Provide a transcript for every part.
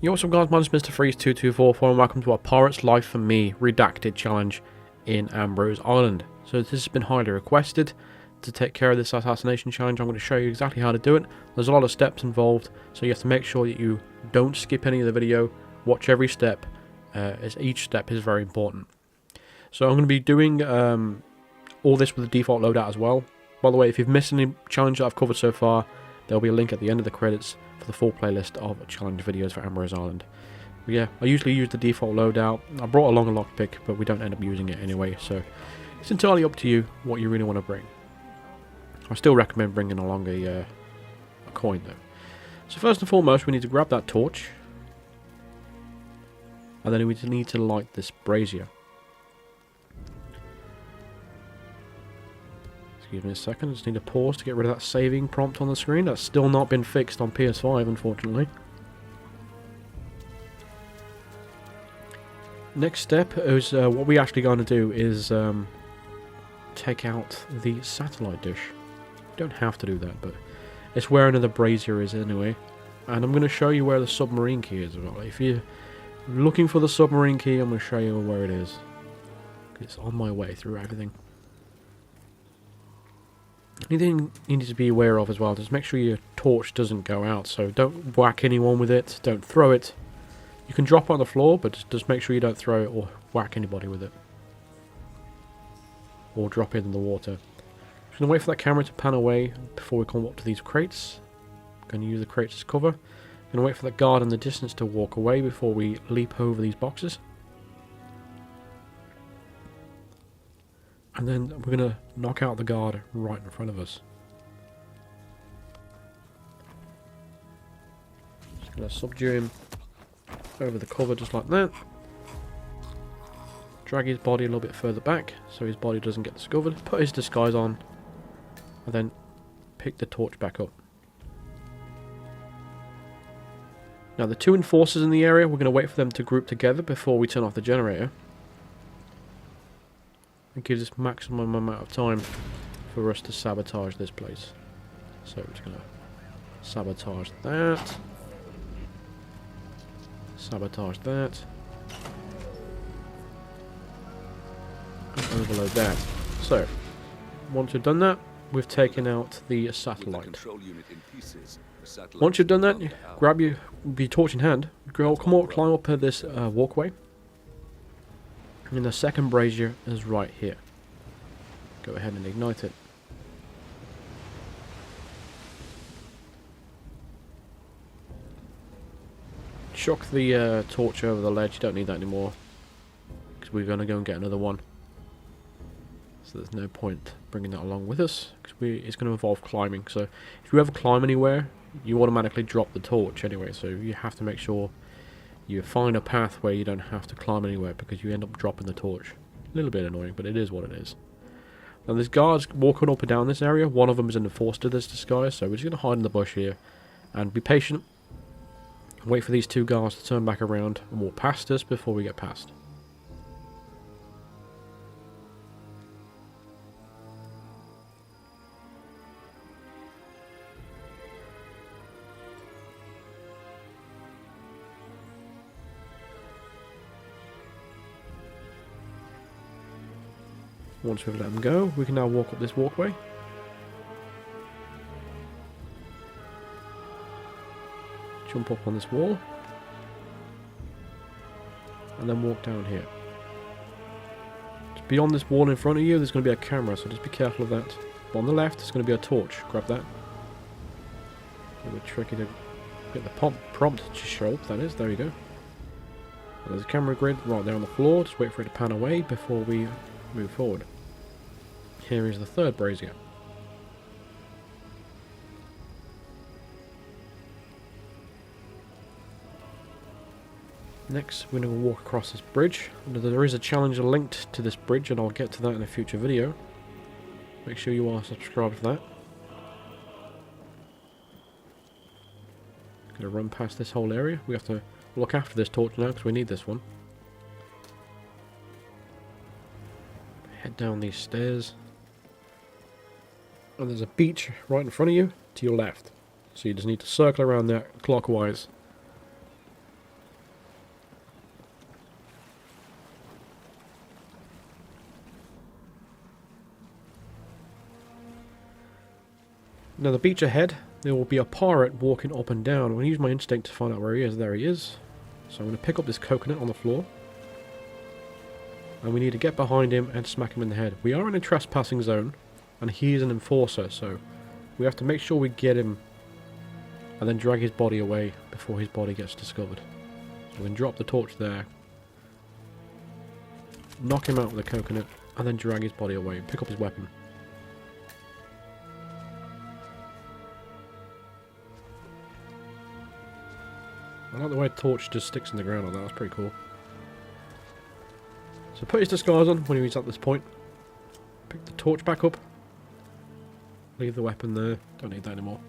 Yo, what's up guys, my name is Mr. Freeze2244 and welcome to our Pirate's Life for Me Redacted challenge in Ambrose Island. So this has been highly requested to take care of this assassination challenge. I'm going to show you exactly how to do it. There's a lot of steps involved, so you have to make sure that you don't skip any of the video. Watch every step, as each step is very important. So I'm going to be doing all this with the default loadout as well. By the way, if you've missed any challenge that I've covered so far, there'll be a link at the end of the credits for the full playlist of challenge videos for Ambrose Island. But yeah, I usually use the default loadout. I brought along a lockpick, but we don't end up using it anyway, so it's entirely up to you what you really want to bring. I still recommend bringing along a coin though. So first and foremost, we need to grab that torch, and then we need to light this brazier. Excuse me a second, I just need to pause to get rid of that saving prompt on the screen. That's still not been fixed on PS5, unfortunately. Next step is what we actually going to do is take out the satellite dish. You don't have to do that, but it's where another brazier is anyway. And I'm going to show you where the submarine key is as well. If you're looking for the submarine key, I'm going to show you where it is. It's on my way through everything. Anything you need to be aware of as well, just make sure your torch doesn't go out, so don't whack anyone with it, don't throw it. You can drop it on the floor, but just make sure you don't throw it or whack anybody with it. Or drop it in the water. Just going to wait for that camera to pan away before we come up to these crates. I'm going to use the crates as cover. I'm going to wait for that guard in the distance to walk away before we leap over these boxes. And then we're going to knock out the guard right in front of us. Just going to subdue him over the cover just like that. Drag his body a little bit further back so his body doesn't get discovered. Put his disguise on. And then pick the torch back up. Now the two enforcers in the area, we're going to wait for them to group together before we turn off the generator. It gives us maximum amount of time for us to sabotage this place. So we're just going to sabotage that. Sabotage that. And overload that. So, once we've done that, we've taken out the satellite. Once you've done that, you grab your torch in hand, climb up this walkway. And the second brazier is right here. Go ahead and ignite it. Chuck the torch over the ledge. You don't need that anymore, because we're going to go and get another one. So there's no point bringing that along with us, because it's going to involve climbing. So if you ever climb anywhere, you automatically drop the torch anyway. So you have to make sure you find a path where you don't have to climb anywhere, because you end up dropping the torch. A little bit annoying, but it is what it is. Now there's guards walking up and down this area. One of them is in the Feats Disguise, so we're just going to hide in the bush here and be patient. Wait for these two guards to turn back around and walk past us before we get past. Once we've let them go, we can now walk up this walkway. Jump up on this wall. And then walk down here. Just beyond this wall in front of you, there's going to be a camera, so just be careful of that. But on the left, there's going to be a torch. Grab that. A little bit tricky to get the prompt to show up, that is. There you go. And there's a camera grid right there on the floor. Just wait for it to pan away before we move forward. Here is the third brazier. Next, we're going to walk across this bridge. There is a challenge linked to this bridge, and I'll get to that in a future video. Make sure you are subscribed for that. Going to run past this whole area. We have to look after this torch now because we need this one. Head down these stairs. And there's a beach right in front of you to your left. So you just need to circle around that clockwise. Now the beach ahead, there will be a pirate walking up and down. I'm going to use my instinct to find out where he is. There he is. So I'm going to pick up this coconut on the floor. And we need to get behind him and smack him in the head. We are in a trespassing zone, and he is an enforcer, so we have to make sure we get him and then drag his body away before his body gets discovered. So we can drop the torch there, knock him out with a coconut, and then drag his body away and pick up his weapon. I like the way a torch just sticks in the ground like that, that's pretty cool. So put his disguise on when he's at this point. Pick the torch back up. Leave the weapon there. Don't need that anymore.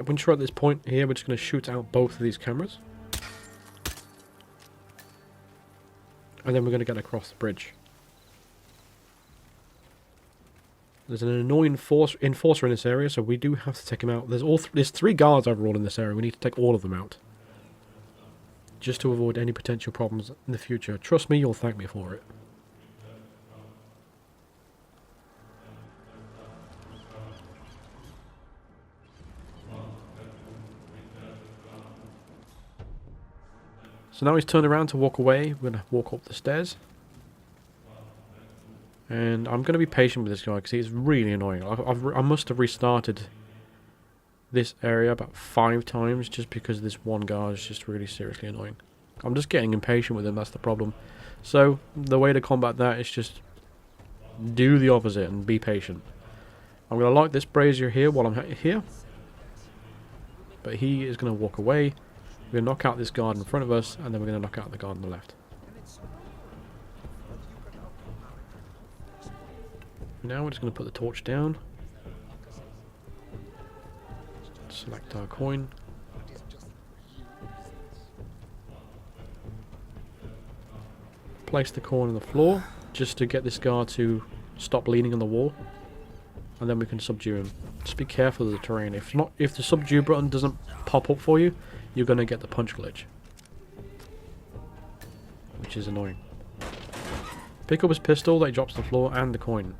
Once you're at this point here, we're just going to shoot out both of these cameras. And then we're going to get across the bridge. There's an annoying enforcer in this area, so we do have to take him out. There's 3 guards overall in this area. We need to take all of them out, just to avoid any potential problems in the future. Trust me, you'll thank me for it. So now he's turned around to walk away. We're going to walk up the stairs. And I'm going to be patient with this guy because he's really annoying. I must have restarted this area about 5 times just because this one guard is just really seriously annoying. I'm just getting impatient with him, that's the problem. So the way to combat that is just do the opposite and be patient. I'm going to light this brazier here while I'm here. But he is going to walk away. We're going to knock out this guard in front of us, and then we're going to knock out the guard on the left. Now we're just going to put the torch down. Select our coin. Place the coin on the floor, just to get this guard to stop leaning on the wall. And then we can subdue him. Just be careful of the terrain. If the subdue button doesn't pop up for you, you're going to get the punch glitch, which is annoying. Pick up his pistol that he drops to the floor and the coin.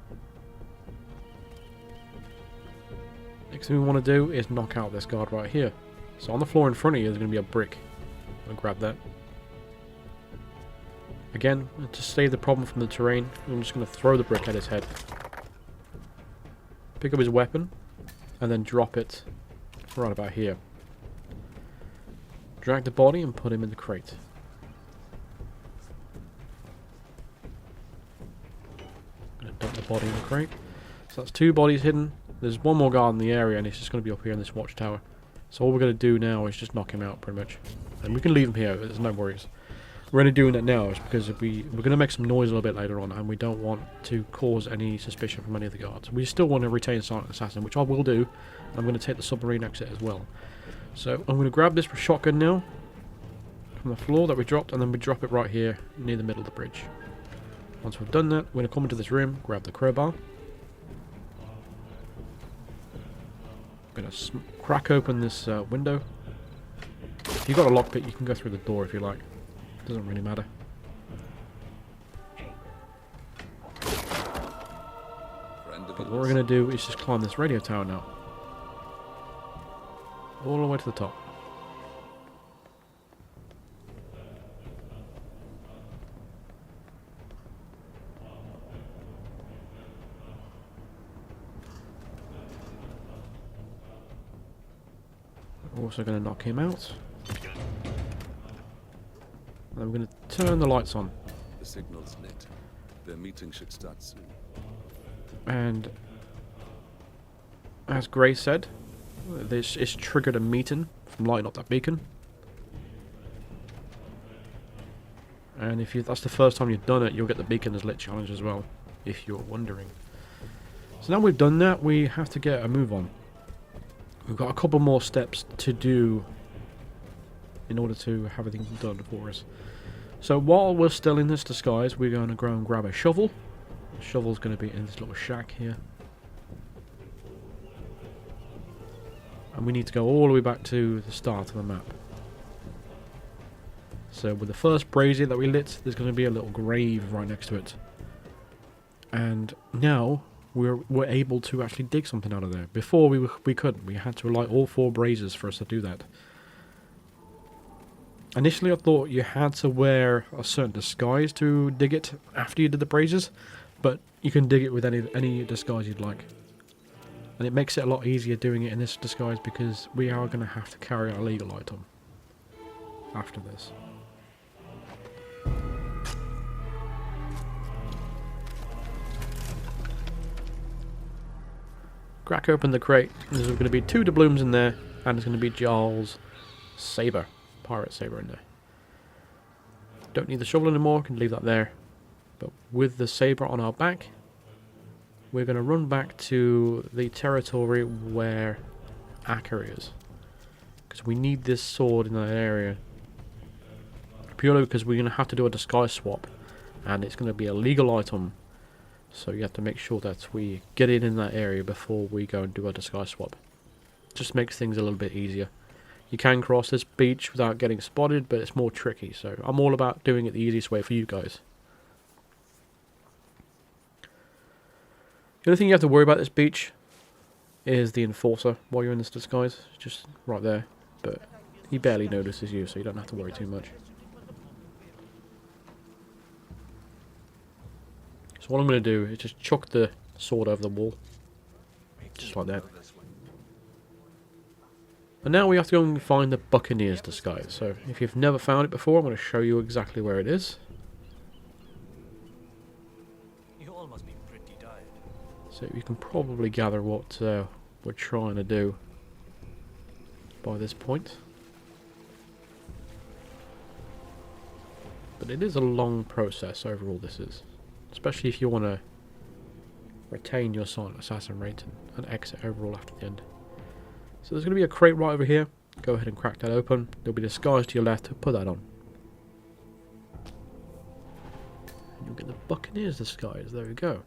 Next thing we want to do is knock out this guard right here. So on the floor in front of you there's going to be a brick. I'm going to grab that. Again, to save the problem from the terrain, I'm just going to throw the brick at his head. Pick up his weapon and then drop it right about here. Drag the body and put him in the crate. I'm going to dump the body in the crate. So that's 2 bodies hidden. There's 1 more guard in the area and he's just going to be up here in this watchtower. So all we're going to do now is just knock him out pretty much. And we can leave him here, there's no worries. We're only doing that now is because we're going to make some noise a little bit later on and we don't want to cause any suspicion from any of the guards. We still want to retain Silent Assassin, which I will do. I'm going to take the submarine exit as well. So I'm going to grab this shotgun now from the floor that we dropped, and then we drop it right here near the middle of the bridge. Once we've done that, we're going to come into this room, grab the crowbar. I'm going to crack open this window. If you've got a lockpick, you can go through the door if you like. Doesn't really matter. But what we're going to do is just climb this radio tower now. All the way to the top. We're also going to knock him out. And then we're going to turn the lights on. The signal's lit. Their meeting should start soon. And as Gray said, this is triggered a meeting from lighting up that beacon. And if that's the first time you've done it, you'll get the beacon as lit challenge as well, if you're wondering. So now we've done that, we have to get a move on. We've got a couple more steps to do in order to have everything done for us. So while we're still in this disguise, we're going to go and grab a shovel. The shovel's going to be in this little shack here. And we need to go all the way back to the start of the map. So with the first brazier that we lit, there's going to be a little grave right next to it. And now we're able to actually dig something out of there. Before we couldn't. We had to light all 4 braziers for us to do that. Initially, I thought you had to wear a certain disguise to dig it after you did the braziers, but you can dig it with any disguise you'd like. And it makes it a lot easier doing it in this disguise because we are going to have to carry our legal item after this. Crack open the crate. There's going to be 2 doubloons in there, and there's going to be Giles' saber, pirate saber in there. Don't need the shovel anymore, can leave that there. But with the saber on our back, we're going to run back to the territory where Akka is. Because we need this sword in that area. Purely because we're going to have to do a disguise swap. And it's going to be a legal item. So you have to make sure that we get it in that area before we go and do a disguise swap. Just makes things a little bit easier. You can cross this beach without getting spotted, but it's more tricky. So I'm all about doing it the easiest way for you guys. The only thing you have to worry about this beach is the enforcer while you're in this disguise. Just right there. But he barely notices you, so you don't have to worry too much. So what I'm going to do is just chuck the sword over the wall. Just like that. And now we have to go and find the Buccaneers Disguise. So if you've never found it before, I'm going to show you exactly where it is. You all must be pretty tired. So you can probably gather what we're trying to do by this point. But it is a long process overall, this is. Especially if you want to retain your silent assassin rating and exit overall after the end. So there's going to be a crate right over here. Go ahead and crack that open. There'll be a disguise to your left. Put that on. And you'll get the Buccaneers Disguise. There we go.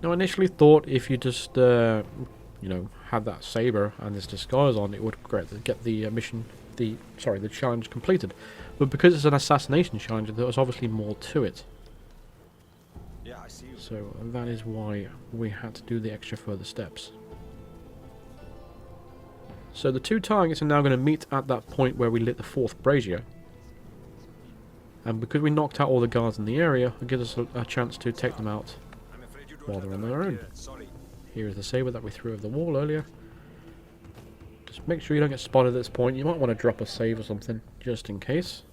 Now I initially thought if you just, you know, had that saber and this disguise on, it would get the the challenge completed. But because it's an assassination challenge, there was obviously more to it. Yeah, I see you. So that is why we had to do the extra further steps. So the 2 targets are now going to meet at that point where we lit the 4th brazier. And because we knocked out all the guards in the area, it gives us a chance to take them out while they're on their own. Here is the saber that we threw over the wall earlier. Just make sure you don't get spotted at this point. You might want to drop a save or something, just in case.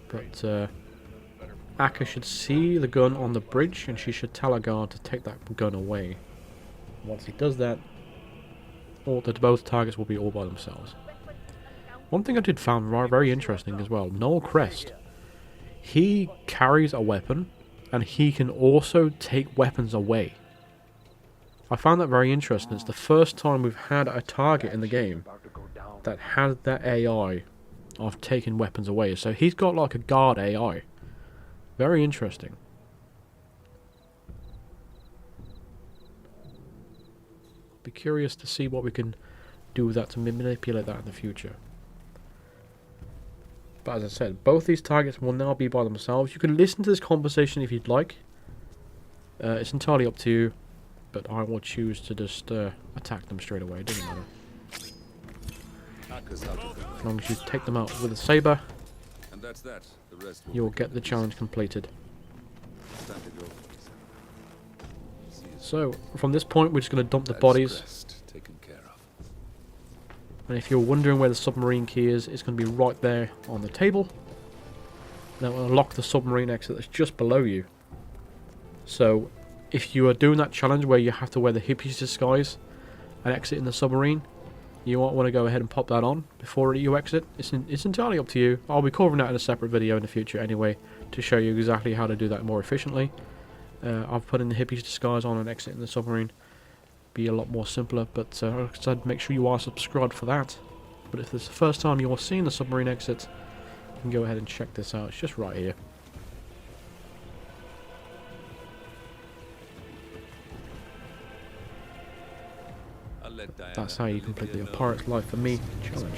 But Akka should see the gun on the bridge, and she should tell a guard to take that gun away. Once he does that, both targets will be all by themselves. One thing I did find very interesting as well, Noel Crest. He carries a weapon, and he can also take weapons away. I found that very interesting. It's the first time we've had a target in the game that had that AI of taking weapons away. So he's got like a guard AI. Very interesting. Be curious to see what we can do with that to manipulate that in the future. But as I said, both these targets will now be by themselves. You can listen to this conversation if you'd like. It's entirely up to you. But I will choose to just attack them straight away. It doesn't matter. As long as you take them out with a saber, And that's that. The rest will you'll get the challenge completed. time to go. So, from this point, we're just going to dump the bodies. Taken care of. And if you're wondering where the submarine key is, it's going to be right there on the table. Now, we'll unlock the submarine exit that's just below you. So, if you are doing that challenge where you have to wear the hippie's disguise and exit in the submarine, you might want to go ahead and pop that on before you exit. It's entirely up to you. I'll be covering that in a separate video in the future anyway to show you exactly how to do that more efficiently. I've put in the hippie's disguise on and exit in the submarine. Be a lot more simpler, but like I said, make sure you are subscribed for that. But if this is the first time you are seeing the submarine exit, you can go ahead and check this out. It's just right here. That's how you complete the A Pirate's Life for Me challenge.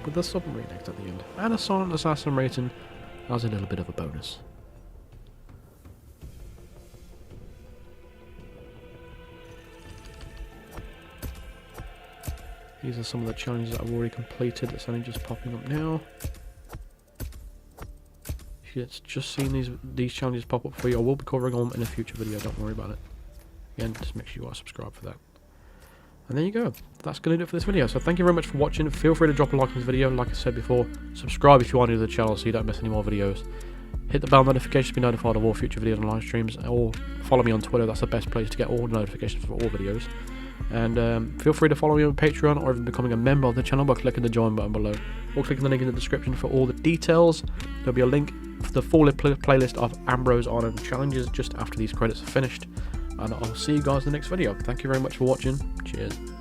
with the Submarine Exit at the end. And a Silent Assassin rating as a little bit of a bonus. These are some of the challenges that I've already completed. It's only just popping up now. If you've just seen these challenges pop up for you, I will be covering them in a future video, don't worry about it. Again, just make sure you are subscribed for that. And there you go. That's going to do it for this video. So thank you very much for watching. Feel free to drop a like on this video. Like I said before, subscribe if you are new to the channel so you don't miss any more videos. Hit the bell notification to be notified of all future videos and live streams. Or follow me on Twitter. That's the best place to get all notifications for all videos. And feel free to follow me on Patreon or even becoming a member of the channel by clicking the join button below. Or clicking the link in the description for all the details. There'll be a link for the full playlist of Ambrose Island challenges just after these credits are finished. And I'll see you guys in the next video. Thank you very much for watching. Cheers.